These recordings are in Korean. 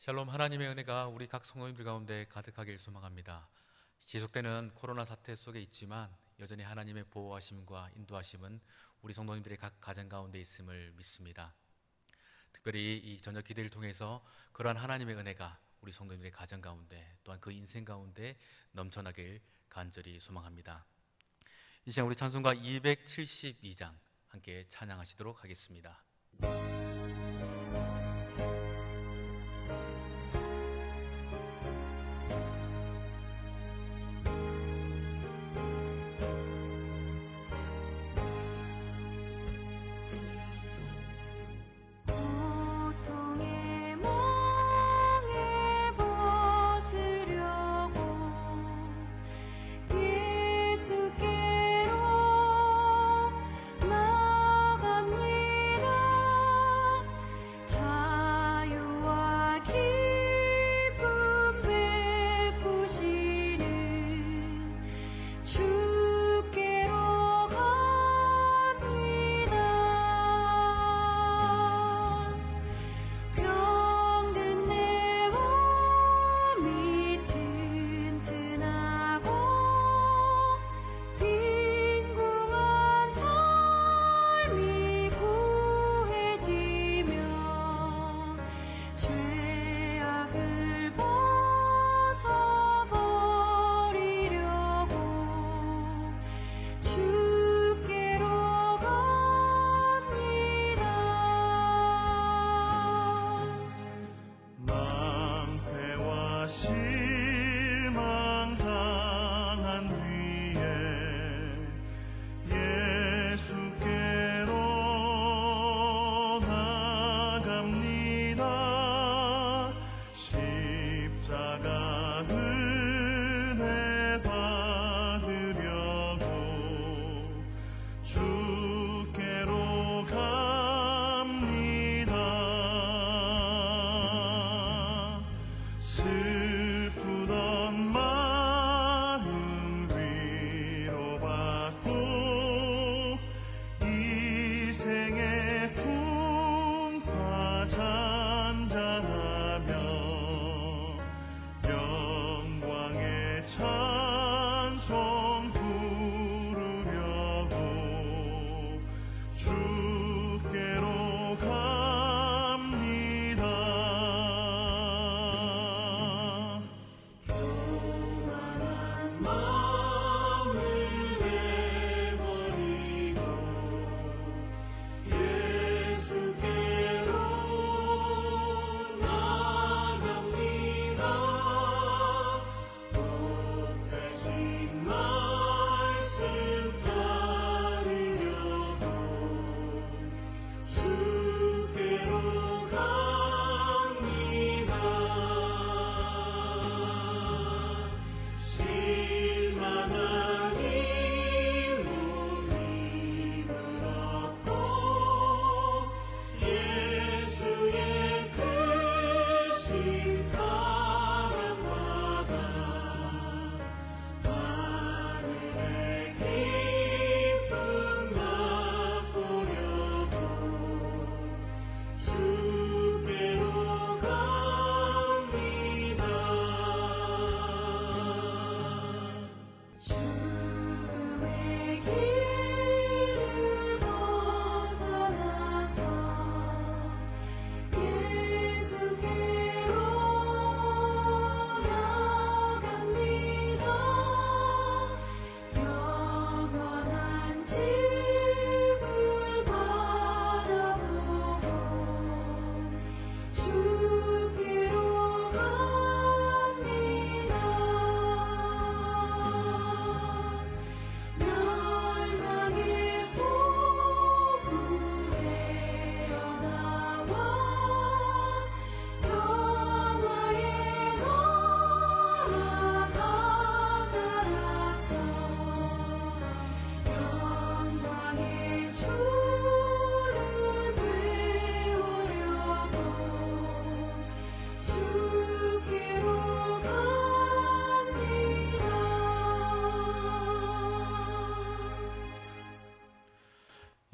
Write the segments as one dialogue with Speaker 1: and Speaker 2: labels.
Speaker 1: 샬롬, 하나님의 은혜가 우리 각 성도님들 가운데 가득하길 소망합니다. 지속되는 코로나 사태 속에 있지만 여전히 하나님의 보호하심과 인도하심은 우리 성도님들의 각 가정 가운데 있음을 믿습니다. 특별히 이 저녁 기도를 통해서 그러한 하나님의 은혜가 우리 성도님들의 가정 가운데 또한 그 인생 가운데 넘쳐나길 간절히 소망합니다. 이 시간 우리 찬송가 272장 함께 찬양하시도록 하겠습니다.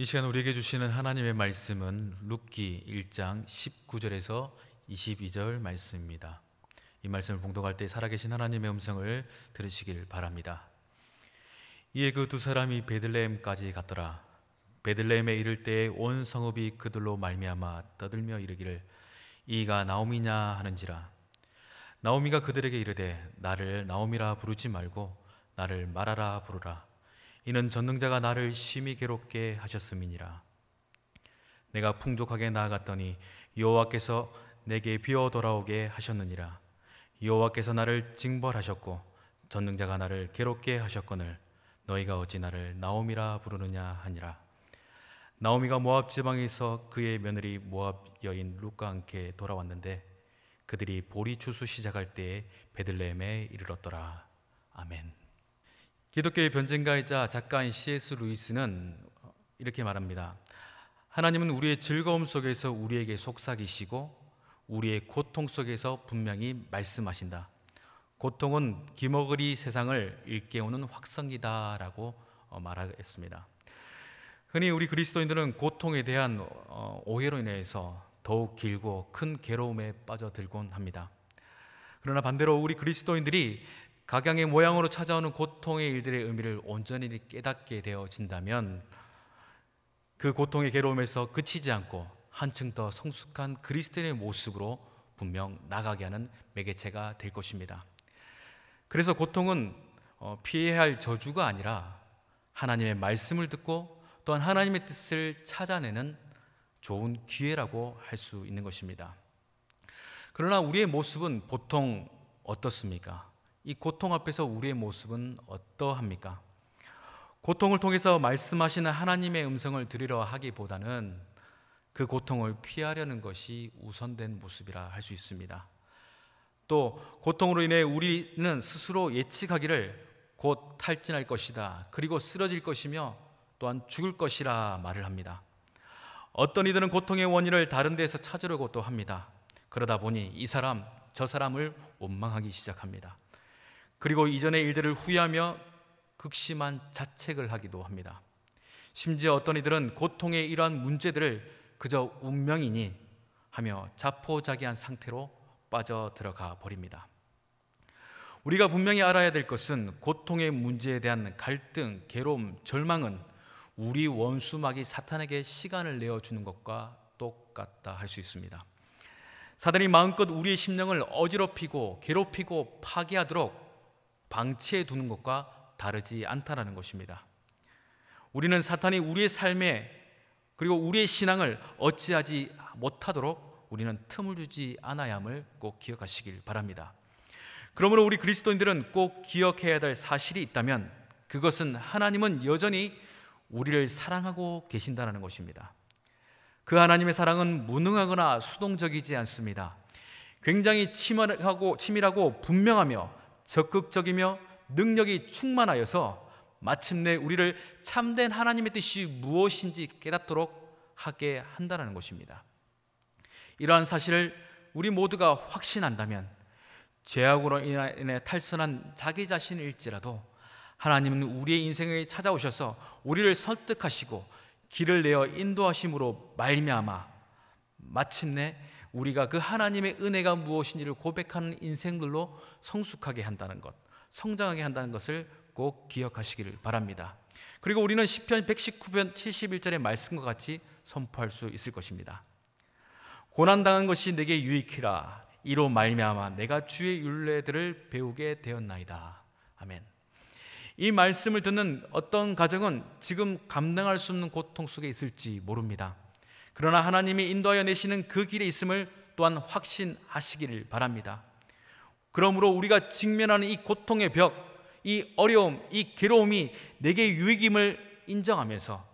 Speaker 2: 이 시간 우리에게 주시는 하나님의 말씀은 룻기 1장 19절에서
Speaker 1: 22절 말씀입니다. 이 말씀을 봉독할 때 살아계신 하나님의 음성을 들으시길 바랍니다. 이에 그 두 사람이 베들레헴까지 갔더라. 베들레헴에 이를 때에 온 성읍이 그들로 말미암아 떠들며 이르기를 이가 나오미냐 하는지라. 나오미가 그들에게 이르되 나를 나오미라 부르지 말고 나를 마라라 부르라. 이는 전능자가 나를 심히 괴롭게 하셨음이니라. 내가 풍족하게 나아갔더니 여호와께서 내게 비어 돌아오게 하셨느니라. 여호와께서 나를 징벌하셨고 전능자가 나를 괴롭게 하셨거늘 너희가 어찌 나를 나오미라 부르느냐 하니라. 나오미가 모압 지방에서 그의 며느리 모압 여인 룻과 함께 돌아왔는데 그들이 보리 추수 시작할 때에 베들레헴에 이르렀더라. 아멘. 기독교의 변증가이자 작가인 C.S. 루이스는 이렇게 말합니다. 하나님은 우리의 즐거움 속에서 우리에게 속삭이시고 우리의 고통 속에서 분명히 말씀하신다. 고통은 기머거리 세상을 일깨우는 확성기다라고 말하겠습니다. 흔히 우리 그리스도인들은 고통에 대한 오해로 인해서 더욱 길고 큰 괴로움에 빠져들곤 합니다. 그러나 반대로 우리 그리스도인들이 각양의 모양으로 찾아오는 고통의 일들의 의미를 온전히 깨닫게 되어진다면 그 고통의 괴로움에서 그치지 않고 한층 더 성숙한 그리스도인의 모습으로 분명 나가게 하는 매개체가 될 것입니다. 그래서 고통은 피해야 할 저주가 아니라 하나님의 말씀을 듣고 또한 하나님의 뜻을 찾아내는 좋은 기회라고 할 수 있는 것입니다. 그러나 우리의 모습은 보통 어떻습니까? 이 고통 앞에서 우리의 모습은 어떠합니까? 고통을 통해서 말씀하시는 하나님의 음성을 들으려 하기보다는 그 고통을 피하려는 것이 우선된 모습이라 할 수 있습니다. 또 고통으로 인해 우리는 스스로 예측하기를 곧 탈진할 것이다, 그리고 쓰러질 것이며 또한 죽을 것이라 말을 합니다. 어떤 이들은 고통의 원인을 다른 데에서 찾으려고 또 합니다. 그러다 보니 이 사람 저 사람을 원망하기 시작합니다. 그리고 이전의 일들을 후회하며 극심한 자책을 하기도 합니다. 심지어 어떤 이들은 고통의 이러한 문제들을 그저 운명이니 하며 자포자기한 상태로 빠져들어가 버립니다. 우리가 분명히 알아야 될 것은 고통의 문제에 대한 갈등, 괴로움, 절망은 우리 원수마귀 사탄에게 시간을 내어주는 것과 똑같다 할 수 있습니다. 사단이 마음껏 우리의 심령을 어지럽히고 괴롭히고 파괴하도록 방치해 두는 것과 다르지 않다라는 것입니다. 우리는 사탄이 우리의 삶에 그리고 우리의 신앙을 어찌하지 못하도록 우리는 틈을 주지 않아야 함을 꼭 기억하시길 바랍니다. 그러므로 우리 그리스도인들은 꼭 기억해야 될 사실이 있다면 그것은 하나님은 여전히 우리를 사랑하고 계신다는 것입니다. 그 하나님의 사랑은 무능하거나 수동적이지 않습니다. 굉장히 치밀하고 분명하며 적극적이며 능력이 충만하여서 마침내 우리를 참된 하나님의 뜻이 무엇인지 깨닫도록 하게 한다는 것입니다. 이러한 사실을 우리 모두가 확신한다면 죄악으로 인해 탈선한 자기 자신일지라도 하나님은 우리의 인생에 찾아오셔서 우리를 설득하시고 길을 내어 인도하심으로 말미암아 마침내 우리가 그 하나님의 은혜가 무엇인지를 고백하는 인생들로 성숙하게 한다는 것, 성장하게 한다는 것을 꼭 기억하시기를 바랍니다. 그리고 우리는 시편 119편 71절의 말씀과 같이 선포할 수 있을 것입니다. 고난당한 것이 내게 유익히라. 이로 말미암아 내가 주의 율례들을 배우게 되었나이다. 아멘. 이 말씀을 듣는 어떤 가정은 지금 감당할 수 없는 고통 속에 있을지 모릅니다. 그러나 하나님이 인도하여 내시는 그 길에 있음을 또한 확신하시기를 바랍니다. 그러므로 우리가 직면하는 이 고통의 벽, 이 어려움, 이 괴로움이 내게 유익임을 인정하면서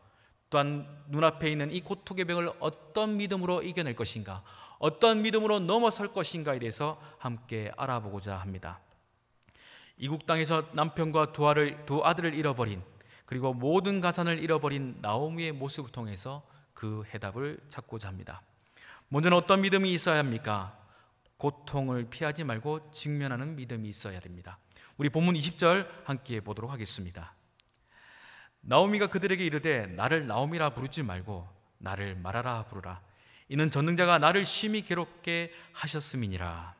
Speaker 1: 또한 눈앞에 있는 이 고통의 벽을 어떤 믿음으로 이겨낼 것인가, 어떤 믿음으로 넘어설 것인가에 대해서 함께 알아보고자 합니다. 이국 땅에서 남편과 두 아들을 잃어버린, 그리고 모든 가산을 잃어버린 나오미의 모습을 통해서 그 해답을 찾고자 합니다. 먼저는 어떤 믿음이 있어야 합니까? 고통을 피하지 말고 직면하는 믿음이 있어야 됩니다. 우리 본문 20절 함께 보도록 하겠습니다. 나오미가 그들에게 이르되 나를 나오미라 부르지 말고 나를 마라라 부르라. 이는 전능자가 나를 심히 괴롭게 하셨음이니라.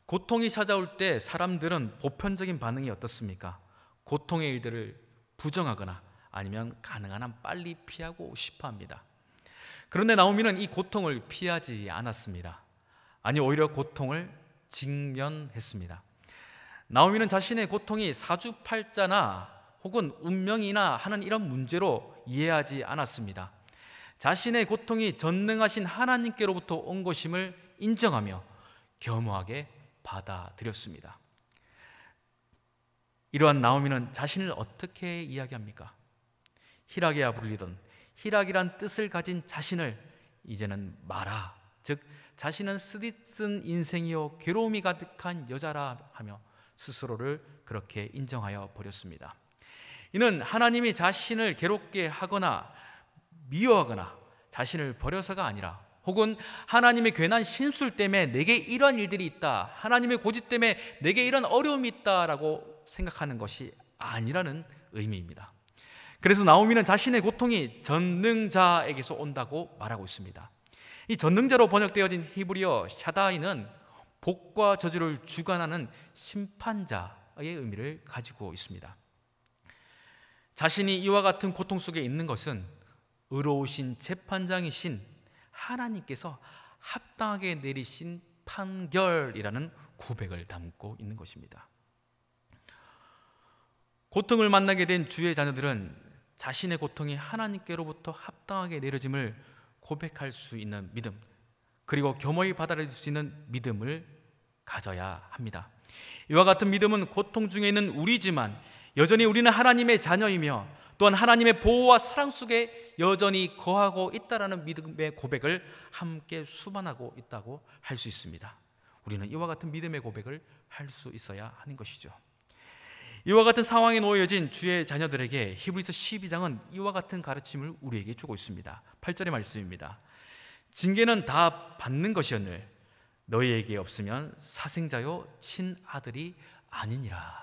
Speaker 1: 고통이 찾아올 때 사람들은 보편적인 반응이 어떻습니까? 고통의 일들을 부정하거나 아니면 가능한 한 빨리 피하고 싶어 합니다. 그런데 나오미는 이 고통을 피하지 않았습니다. 아니, 오히려 고통을 직면했습니다. 나오미는 자신의 고통이 사주팔자나 혹은 운명이나 하는 이런 문제로 이해하지 않았습니다. 자신의 고통이 전능하신 하나님께로부터 온 것임을 인정하며 겸허하게 받아들였습니다. 이러한 나오미는 자신을 어떻게 이야기합니까? 희락이야 불리던 희락이란 뜻을 가진 자신을 이제는 마라, 즉 자신은 쓰디쓴 인생이요 괴로움이 가득한 여자라 하며 스스로를 그렇게 인정하여 버렸습니다. 이는 하나님이 자신을 괴롭게 하거나 미워하거나 자신을 버려서가 아니라, 혹은 하나님의 괜한 신술 때문에 내게 이런 일들이 있다, 하나님의 고집 때문에 내게 이런 어려움이 있다라고 생각하는 것이 아니라는 의미입니다. 그래서 나오미는 자신의 고통이 전능자에게서 온다고 말하고 있습니다. 이 전능자로 번역되어진 히브리어 샤다이는 복과 저주를 주관하는 심판자의 의미를 가지고 있습니다. 자신이 이와 같은 고통 속에 있는 것은 의로우신 재판장이신 하나님께서 합당하게 내리신 판결이라는 고백을 담고 있는 것입니다. 고통을 만나게 된 주의 자녀들은 자신의 고통이 하나님께로부터 합당하게 내려짐을 고백할 수 있는 믿음, 그리고 겸허히 받아들일 수 있는 믿음을 가져야 합니다. 이와 같은 믿음은 고통 중에 있는 우리지만 여전히 우리는 하나님의 자녀이며 또한 하나님의 보호와 사랑 속에 여전히 거하고 있다라는 믿음의 고백을 함께 수반하고 있다고 할 수 있습니다. 우리는 이와 같은 믿음의 고백을 할 수 있어야 하는 것이죠. 이와 같은 상황에 놓여진 주의 자녀들에게 히브리서 12장은 이와 같은 가르침을 우리에게 주고 있습니다. 8절의 말씀입니다. 징계는 다 받는 것이었늘 너희에게 없으면 사생자요 친아들이 아니니라.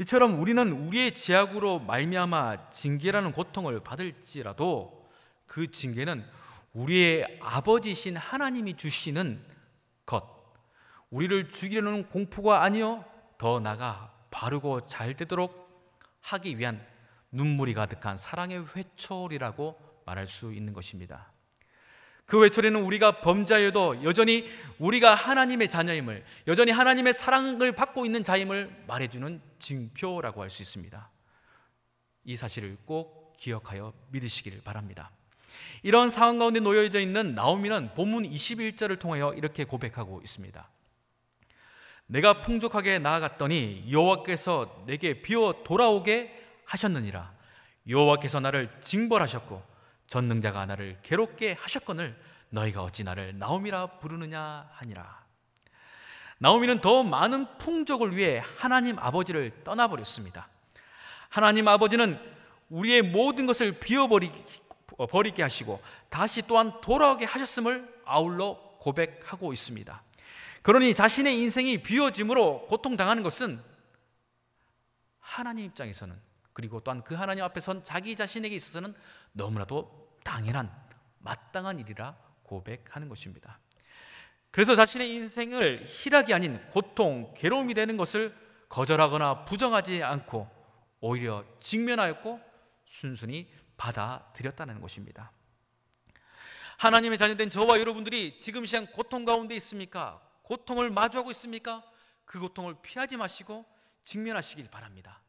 Speaker 1: 이처럼 우리는 우리의 죄악으로 말미암아 징계라는 고통을 받을지라도 그 징계는 우리의 아버지신 하나님이 주시는 것, 우리를 죽이려는 공포가 아니요 더 나아가 바르고 잘 되도록 하기 위한 눈물이 가득한 사랑의 회초리라고 말할 수 있는 것입니다. 그 회초리는 우리가 범자여도 여전히 우리가 하나님의 자녀임을, 여전히 하나님의 사랑을 받고 있는 자임을 말해주는 징표라고 할 수 있습니다. 이 사실을 꼭 기억하여 믿으시기를 바랍니다. 이런 상황 가운데 놓여져 있는 나오미는 본문 21절을 통하여 이렇게 고백하고 있습니다. 내가 풍족하게 나아갔더니 여호와께서 내게 비어 돌아오게 하셨느니라. 여호와께서 나를 징벌하셨고 전능자가 나를 괴롭게 하셨거늘 너희가 어찌 나를 나오미라 부르느냐 하니라. 나오미는 더 많은 풍족을 위해 하나님 아버지를 떠나버렸습니다. 하나님 아버지는 우리의 모든 것을 비워버리게 하시고 다시 또한 돌아오게 하셨음을 아울러 고백하고 있습니다. 그러니 자신의 인생이 비워짐으로 고통당하는 것은 하나님 입장에서는, 그리고 또한 그 하나님 앞에 선 자기 자신에게 있어서는 너무나도 당연한 마땅한 일이라 고백하는 것입니다. 그래서 자신의 인생을 희락이 아닌 고통, 괴로움이 되는 것을 거절하거나 부정하지 않고 오히려 직면하였고 순순히 받아들였다는 것입니다. 하나님의 자녀된 저와 여러분들이 지금 시간 고통 가운데 있습니까? 고통을 마주하고 있습니까? 그 고통을 피하지 마시고 직면하시길 바랍니다.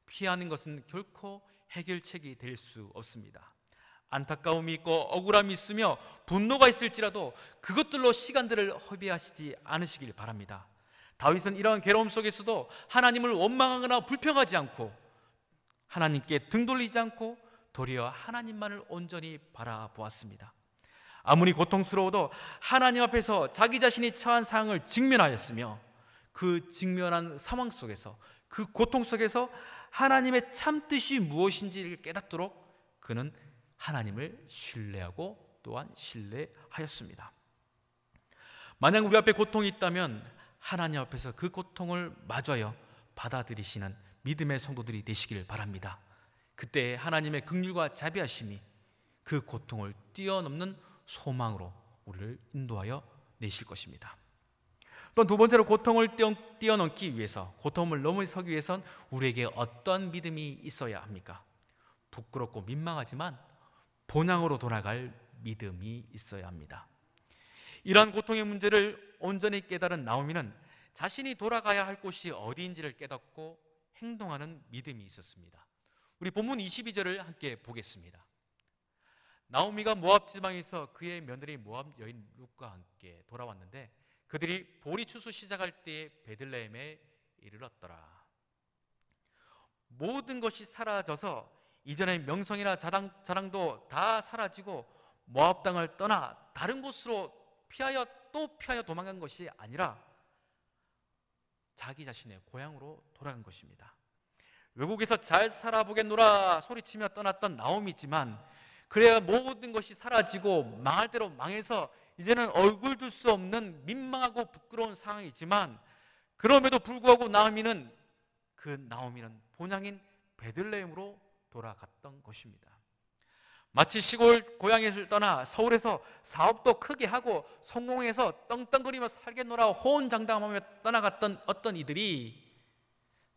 Speaker 1: 피하는 것은 결코 해결책이 될 수 없습니다. 안타까움이 있고 억울함이 있으며 분노가 있을지라도 그것들로 시간들을 허비하시지 않으시길 바랍니다. 다윗은 이러한 괴로움 속에서도 하나님을 원망하거나 불평하지 않고 하나님께 등 돌리지 않고 도리어 하나님만을 온전히 바라보았습니다. 아무리 고통스러워도 하나님 앞에서 자기 자신이 처한 상황을 직면하였으며 그 직면한 상황 속에서, 그 고통 속에서 하나님의 참뜻이 무엇인지를 깨닫도록 그는 하나님을 신뢰하고 또한 신뢰하였습니다. 만약 우리 앞에 고통이 있다면 하나님 앞에서 그 고통을 마주하여 받아들이시는 믿음의 성도들이 되시길 바랍니다. 그때 하나님의 긍휼과 자비하심이 그 고통을 뛰어넘는 소망으로 우리를 인도하여 내실 것입니다. 또 두 번째로 고통을 뛰어넘기 위해서, 고통을 넘어서기 위해선 우리에게 어떤 믿음이 있어야 합니까? 부끄럽고 민망하지만 본향으로 돌아갈 믿음이 있어야 합니다. 이러한 고통의 문제를 온전히 깨달은 나오미는 자신이 돌아가야 할 곳이 어디인지를 깨닫고 행동하는 믿음이 있었습니다. 우리 본문 22절을 함께 보겠습니다. 나오미가 모압 지방에서 그의 며느리 모압 여인 룻과 함께 돌아왔는데 그들이 보리 추수 시작할 때에 베들레헴에 이르렀더라. 모든 것이 사라져서 이전의 명성이나 자랑도 다 사라지고 모압 땅을 떠나 다른 곳으로 피하여 도망간 것이 아니라 자기 자신의 고향으로 돌아간 것입니다. 외국에서 잘 살아보겠노라 소리치며 떠났던 나오미지만 그래야 모든 것이 사라지고 망할 대로 망해서 이제는 얼굴 둘 수 없는 민망하고 부끄러운 상황이지만 그럼에도 불구하고 나오미는 본향인 베들레헴으로 돌아갔던 것입니다. 마치 시골 고향을 떠나 서울에서 사업도 크게 하고 성공해서 떵떵거리며 살겠노라 호언장담하며 떠나갔던 어떤 이들이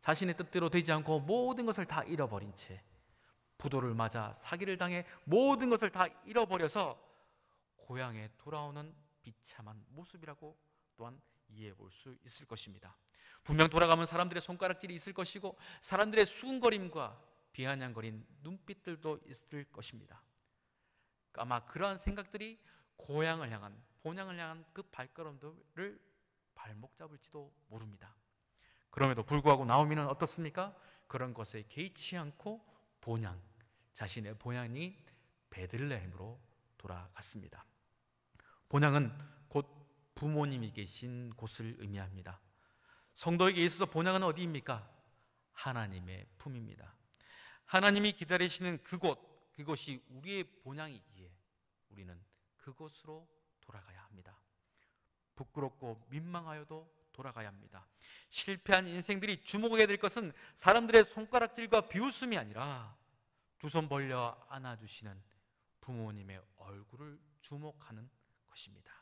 Speaker 1: 자신의 뜻대로 되지 않고 모든 것을 다 잃어버린 채 부도를 맞아 사기를 당해 모든 것을 다 잃어버려서 고향에 돌아오는 비참한 모습이라고 또한 이해해 볼 수 있을 것입니다. 분명 돌아가면 사람들의 손가락질이 있을 것이고 사람들의 수군거림과 비아냥거린 눈빛들도 있을 것입니다. 아마 그러한 생각들이 본향을 향한 그 발걸음들을 발목 잡을지도 모릅니다. 그럼에도 불구하고 나오미는 어떻습니까? 그런 것에 개의치 않고 자신의 본향이 베들레헴으로 돌아갔습니다. 본향은 곧 부모님이 계신 곳을 의미합니다. 성도에게 있어서 본향은 어디입니까? 하나님의 품입니다. 하나님이 기다리시는 그곳이 우리의 본향이기에 우리는 그곳으로 돌아가야 합니다. 부끄럽고 민망하여도 돌아가야 합니다. 실패한 인생들이 주목하게 될 것은 사람들의 손가락질과 비웃음이 아니라 두 손 벌려 안아주시는 부모님의 얼굴을 주목하는 것입니다.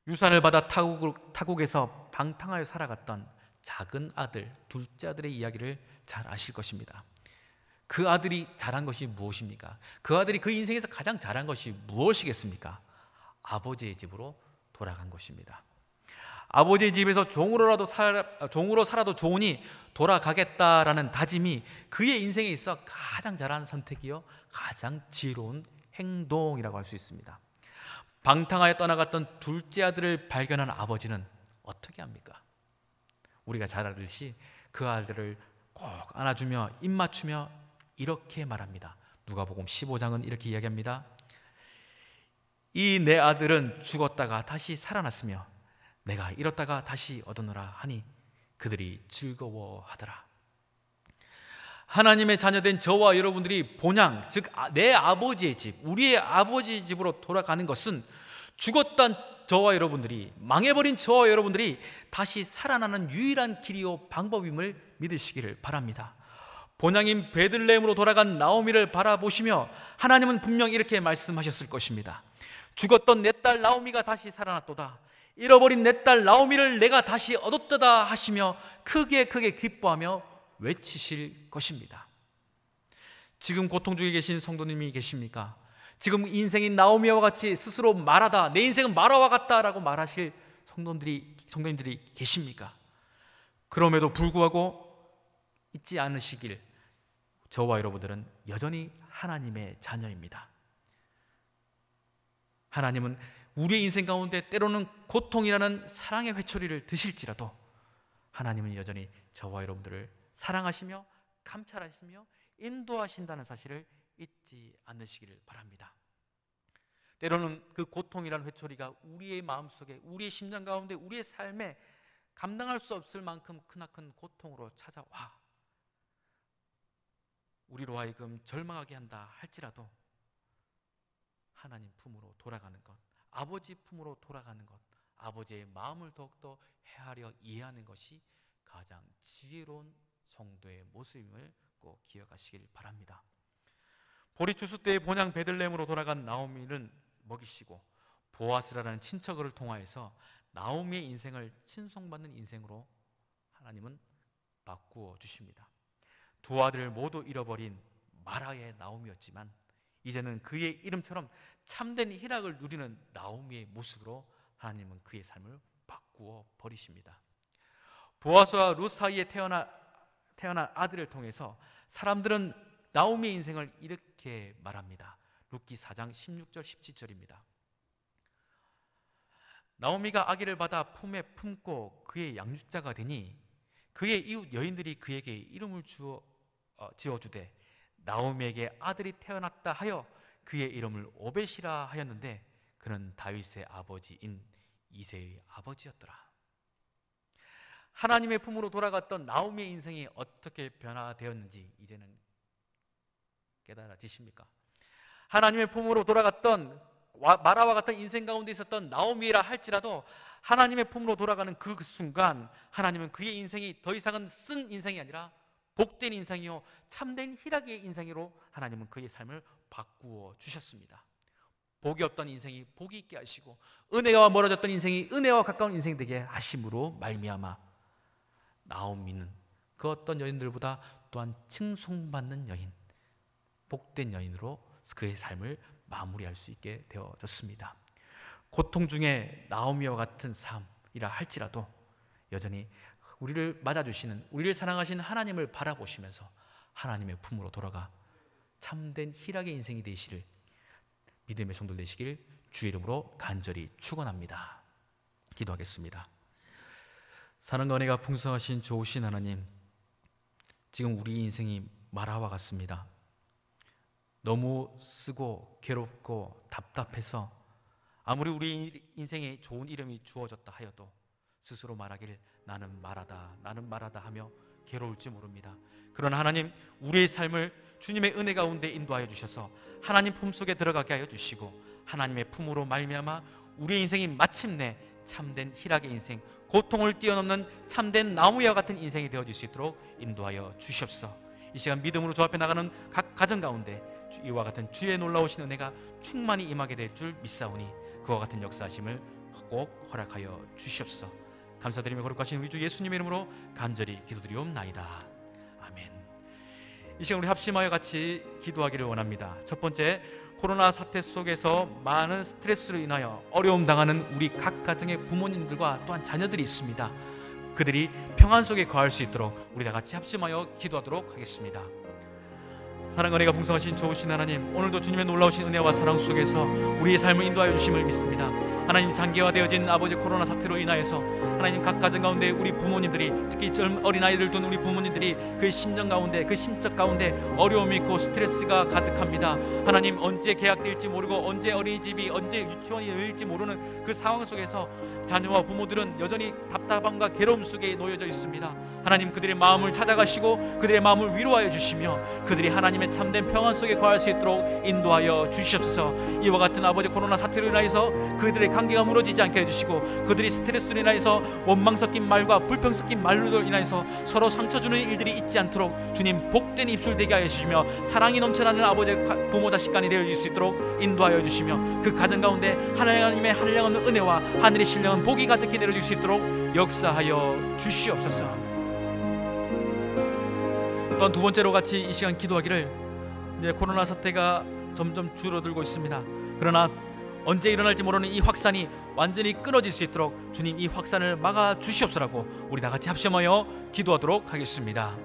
Speaker 1: 유산을 받아 타국에서 방탕하여 살아갔던 작은 아들, 둘째 아들의 이야기를 잘 아실 것입니다. 그 아들이 잘한 것이 무엇입니까? 그 아들이 그 인생에서 가장 잘한 것이 무엇이겠습니까? 아버지의 집으로 돌아간 것입니다. 아버지의 집에서 종으로 살아도 좋으니 돌아가겠다라는 다짐이 그의 인생에 있어 가장 잘한 선택이요 가장 지혜로운 행동이라고 할 수 있습니다. 방탕하여 떠나갔던 둘째 아들을 발견한 아버지는 어떻게 합니까? 우리가 잘 알듯이 그 아들을 꼭 안아주며 입 맞추며 이렇게 말합니다. 누가복음 15장은 이렇게 이야기합니다. 이 내 아들은 죽었다가 다시 살아났으며 내가 잃었다가 다시 얻었노라 하니 그들이 즐거워하더라. 하나님의 자녀된 저와 여러분들이 본향, 즉 내 아버지의 집, 우리의 아버지의 집으로 돌아가는 것은 죽었던 저와 여러분들이, 망해버린 저와 여러분들이 다시 살아나는 유일한 길이요 방법임을 믿으시기를 바랍니다. 본향인 베들레헴으로 돌아간 나오미를 바라보시며 하나님은 분명 이렇게 말씀하셨을 것입니다. 죽었던 내 딸 나오미가 다시 살아났도다. 잃어버린 내 딸 나오미를 내가 다시 얻었도다 하시며 크게 기뻐하며 외치실 것입니다. 지금 고통 중에 계신 성도님이 계십니까? 지금 인생이 나오미와 같이 스스로 말하다, 내 인생은 마라와 같다라고 말하실 성도님들이 계십니까? 그럼에도 불구하고 잊지 않으시길, 저와 여러분들은 여전히 하나님의 자녀입니다. 하나님은 우리의 인생 가운데 때로는 고통이라는 사랑의 회초리를 드실지라도 하나님은 여전히 저와 여러분들을 사랑하시며 감찰하시며 인도하신다는 사실을 잊지 않으시기를 바랍니다. 때로는 그 고통이라는 회초리가 우리의 마음속에, 우리의 심장 가운데, 우리의 삶에 감당할 수 없을 만큼 크나큰 고통으로 찾아와 우리로 하여금 절망하게 한다 할지라도 하나님 품으로 돌아가는 것, 아버지 품으로 돌아가는 것, 아버지의 마음을 더욱더 헤아려 이해하는 것이 가장 지혜로운 성도의 모습임을 꼭 기억하시길 바랍니다. 보리 추수 때의 본향 베들레헴으로 돌아간 나오미를 먹이시고 보아스라는 친척을 통하여서 나오미의 인생을 칭송받는 인생으로 하나님은 바꾸어 주십니다. 두 아들을 모두 잃어버린 마라의 나오미였지만 이제는 그의 이름처럼 참된 희락을 누리는 나오미의 모습으로 하나님은 그의 삶을 바꾸어 버리십니다. 보아스와 룻 사이에 태어난 아들을 통해서 사람들은 나오미의 인생을 이렇게 말합니다. 룻기 4장 16절 17절입니다. 나오미가 아기를 받아 품에 품고 그의 양육자가 되니 그의 이웃 여인들이 그에게 이름을 지어주되 나오미에게 아들이 태어났다 하여 그의 이름을 오벳이라 하였는데 그는 다윗의 아버지인 이새의 아버지였더라. 하나님의 품으로 돌아갔던 나오미의 인생이 어떻게 변화되었는지 이제는 깨달아지십니까? 하나님의 품으로 돌아갔던 마라와 같은 인생 가운데 있었던 나오미라 할지라도 하나님의 품으로 돌아가는 그 순간 하나님은 그의 인생이 더 이상은 쓴 인생이 아니라 복된 인생이요 참된 희락의 인생으로 하나님은 그의 삶을 바꾸어 주셨습니다. 복이 없던 인생이 복이 있게 하시고 은혜와 멀어졌던 인생이 은혜와 가까운 인생이 되게 하심으로 말미암아 나오미는 그 어떤 여인들보다 또한 칭송받는 여인, 복된 여인으로 그의 삶을 마무리할 수 있게 되어졌습니다. 고통 중에 나오미와 같은 삶이라 할지라도 여전히 우리를 맞아주시는, 우리를 사랑하시는 하나님을 바라보시면서 하나님의 품으로 돌아가 참된 희락의 인생이 되시를 믿음의 성도 되시길 주의 이름으로 간절히 축원합니다. 기도하겠습니다. 사랑과 은혜가 풍성하신 좋으신 하나님, 지금 우리 인생이 마라와 같습니다. 너무 쓰고 괴롭고 답답해서 아무리 우리 인생에 좋은 이름이 주어졌다 하여도 스스로 말하길 나는 마라다 하며 괴로울지 모릅니다. 그러나 하나님, 우리의 삶을 주님의 은혜 가운데 인도하여 주셔서 하나님 품속에 들어가게 하여 주시고 하나님의 품으로 말미암아 우리의 인생이 마침내 참된 희락의 인생, 고통을 뛰어넘는 참된 나무와 같은 인생이 되어질 수 있도록 인도하여 주시옵소서. 이 시간 믿음으로 주 앞에 나가는 각 가정 가운데 이와 같은 주의 놀라우신 은혜가 충만히 임하게 될 줄 믿사오니 그와 같은 역사하심을 꼭 허락하여 주시옵소서. 감사드리며 거룩하신 우리 주 예수님의 이름으로 간절히 기도드리옵나이다. 아멘. 이 시간 우리 합심하여 같이 기도하기를 원합니다. 첫 번째, 코로나 사태 속에서 많은 스트레스로 인하여 어려움 당하는 우리 각 가정의 부모님들과 또한 자녀들이 있습니다. 그들이 평안 속에 거할 수 있도록 우리 다 같이 합심하여 기도하도록 하겠습니다. 사랑과 은혜가 풍성하신 좋으신 하나님, 오늘도 주님의 놀라우신 은혜와 사랑 속에서 우리의 삶을 인도하여 주심을 믿습니다. 하나님, 장기화되어진 아버지 코로나 사태로 인하여서 하나님 각 가정 가운데 우리 부모님들이, 특히 어린아이들 둔 우리 부모님들이 그 심정 가운데, 그 심적 가운데 어려움이 있고 스트레스가 가득합니다. 하나님, 언제 개학될지 모르고 언제 어린이집이, 언제 유치원이 열릴지 모르는 그 상황 속에서 자녀와 부모들은 여전히 답답함과 괴로움 속에 놓여져 있습니다. 하나님, 그들의 마음을 찾아가시고 그들의 마음을 위로하여 주시며 그들이 하나님의 참된 평안 속에 거할 수 있도록 인도하여 주시옵소서. 이와 같은 아버지 코로나 사태로 인하여서 그들의 관계가 무너지지 않게 해주시고 그들이 스트레스로 인하여서 원망 섞인 말과 불평 섞인 말로 인하여서 서로 상처 주는 일들이 있지 않도록 주님 복된 입술 되게 하여 주시며 사랑이 넘쳐나는 아버지 부모 자식 간이 되어질 수 있도록 인도하여 주시며 그 가정 가운데 하나님의 한량없는 은혜와 하늘의 신령한 복이 가득히 내려질 수 있도록 역사하여 주시옵소서. 또한 두 번째로 같이 이 시간 기도하기를, 이제 코로나 사태가 점점 줄어들고 있습니다. 그러나 언제 일어날지 모르는 이 확산이 완전히 끊어질 수 있도록 주님 이 확산을 막아 주시옵소라고 우리 다 같이 합심하여 기도하도록 하겠습니다.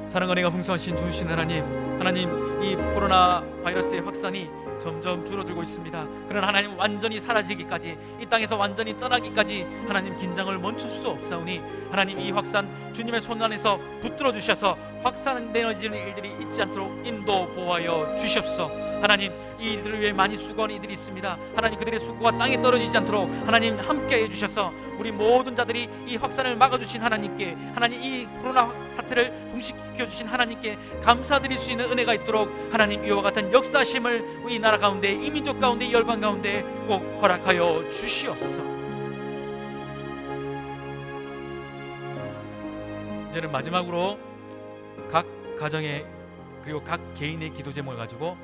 Speaker 1: 사랑과 은혜가 풍성하신 주신 하나님, 이 코로나 바이러스의 확산이 점점 줄어들고 있습니다. 그러나 하나님, 완전히 사라지기까지, 이 땅에서 완전히 떠나기까지 하나님 긴장을 멈출 수 없사오니 하나님, 이 확산 주님의 손 안에서 붙들어 주셔서 확산되어지는 일들이 있지 않도록 인도 보호하여 주시옵소서. 하나님, 이 일들을 위해 많이 수고하는 이들이 있습니다. 하나님, 그들의 수고가 땅에 떨어지지 않도록 하나님 함께 해주셔서 우리 모든 자들이 이 확산을 막아주신 하나님께, 하나님 이 코로나 사태를 종식시켜주신 하나님께 감사드릴 수 있는 은혜가 있도록 하나님 이와 같은 역사심을 우리 나라 가운데, 이 민족 가운데, 이 열방 가운데 꼭 허락하여 주시옵소서. 이제는 마지막으로 각 가정의 그리고 각 개인의 기도 제목을 가지고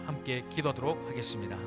Speaker 1: 함께 기도하도록 하겠습니다.